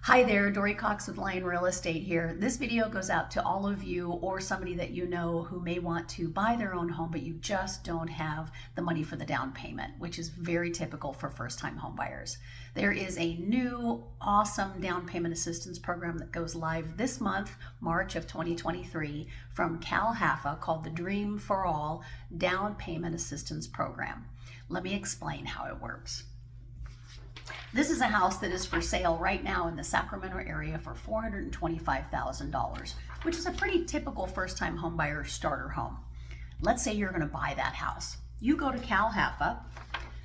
Hi there, Dory Cox with Lion Real Estate here. This video goes out to all of you or somebody that you know who may want to buy their own home, but you just don't have the money for the down payment, which is very typical for first-time home buyers. There is a new awesome down payment assistance program that goes live this month, March of 2023, from Cal HAFA called the Dream for All Down Payment Assistance Program. Let me explain how it works. This is a house that is for sale right now in the Sacramento area for $425,000, which is a pretty typical first-time home buyer starter home. Let's say you're going to buy that house. You go to Cal HAFA.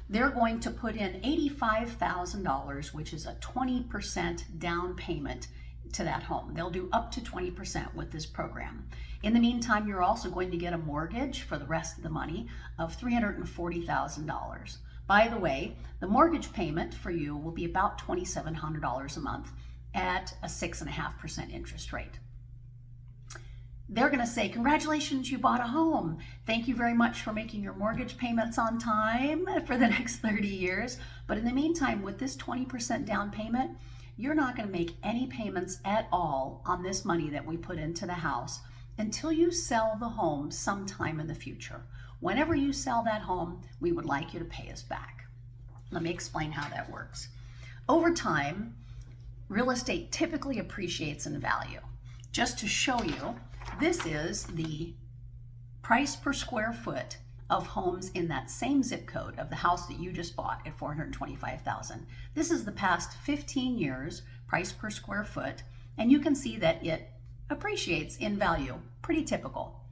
They're going to put in $85,000, which is a 20% down payment to that home. They'll do up to 20% with this program. In the meantime, you're also going to get a mortgage for the rest of the money of $340,000. By the way, the mortgage payment for you will be about $2,700 a month at a 6.5% interest rate. They're going to say, congratulations, you bought a home. Thank you very much for making your mortgage payments on time for the next 30 years. But in the meantime, with this 20% down payment, you're not going to make any payments at all on this money that we put into the house until you sell the home sometime in the future. Whenever you sell that home, we would like you to pay us back. Let me explain how that works. Over time, real estate typically appreciates in value. Just to show you, this is the price per square foot of homes in that same zip code of the house that you just bought at $425,000. This is the past 15 years price per square foot, and you can see that it appreciates in value. Pretty typical.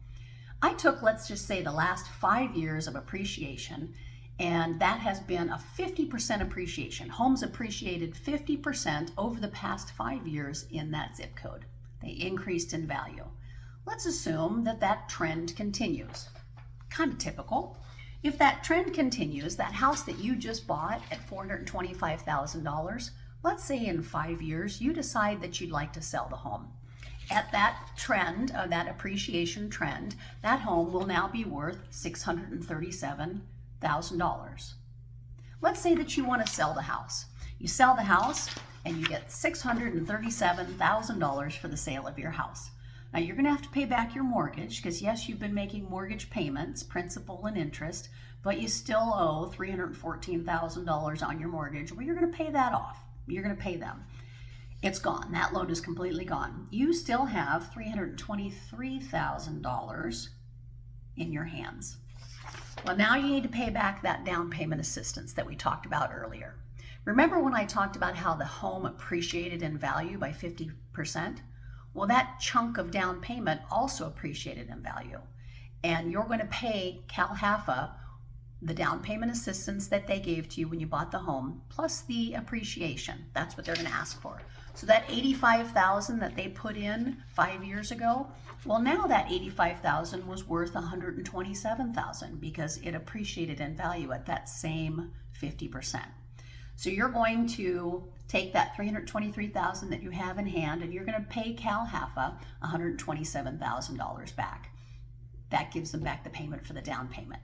I took, let's just say, the last 5 years of appreciation, and that has been a 50% appreciation. Homes appreciated 50% over the past 5 years in that zip code. They increased in value. Let's assume that that trend continues. Kind of typical. If that trend continues, that house that you just bought at $425,000, let's say in 5 years, you decide that you'd like to sell the home. At that trend, that appreciation trend, that home will now be worth $637,000. Let's say that you want to sell the house. You sell the house and you get $637,000 for the sale of your house. Now you're going to have to pay back your mortgage because yes, you've been making mortgage payments, principal and interest, but you still owe $314,000 on your mortgage. Well, you're going to pay that off. You're going to pay them. It's gone. That loan is completely gone. You still have $323,000 in your hands. Well, now you need to pay back that down payment assistance that we talked about earlier. Remember when I talked about how the home appreciated in value by 50%? Well, that chunk of down payment also appreciated in value. And you're going to pay Cal HAFA the down payment assistance that they gave to you when you bought the home, plus the appreciation. That's what they're going to ask for. So that $85,000 that they put in 5 years ago, well, now that $85,000 was worth $127,000 because it appreciated in value at that same 50%. So you're going to take that $323,000 that you have in hand and you're going to pay Cal HAFA $127,000 back. That gives them back the payment for the down payment.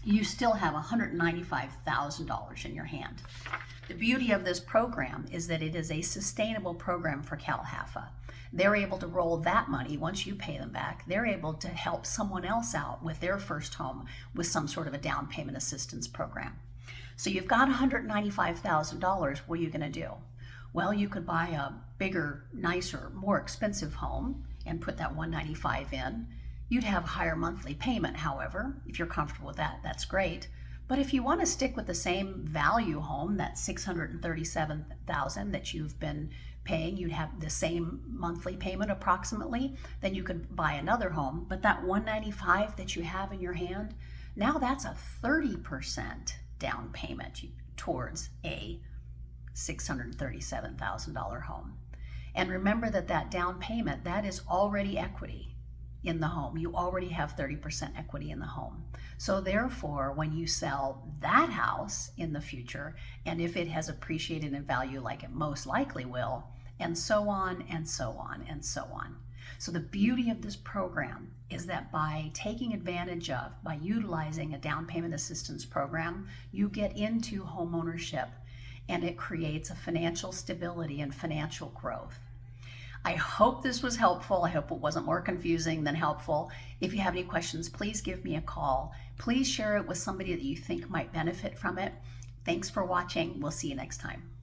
You still have $195,000 in your hand. The beauty of this program is that it is a sustainable program for Cal HAFA. They're able to roll that money once you pay them back. They're able to help someone else out with their first home with some sort of a down payment assistance program. So you've got $195,000. What are you going to do? Well, you could buy a bigger, nicer, more expensive home and put that $195,000 in. You'd have a higher monthly payment, however. If you're comfortable with that, that's great. But if you want to stick with the same value home, that $637,000 that you've been paying, you'd have the same monthly payment approximately, then you could buy another home. But that $195,000 that you have in your hand, now that's a 30% down payment towards a $637,000 home. And remember that that down payment, that is already equity in the home. You already have 30% equity in the home. So therefore, when you sell that house in the future, and if it has appreciated in value like it most likely will, and so on and so on and so on. So the beauty of this program is that by taking advantage of, by utilizing a down payment assistance program, you get into home ownership and it creates a financial stability and financial growth. I hope this was helpful. I hope it wasn't more confusing than helpful. If you have any questions, please give me a call. Please share it with somebody that you think might benefit from it. Thanks for watching. We'll see you next time.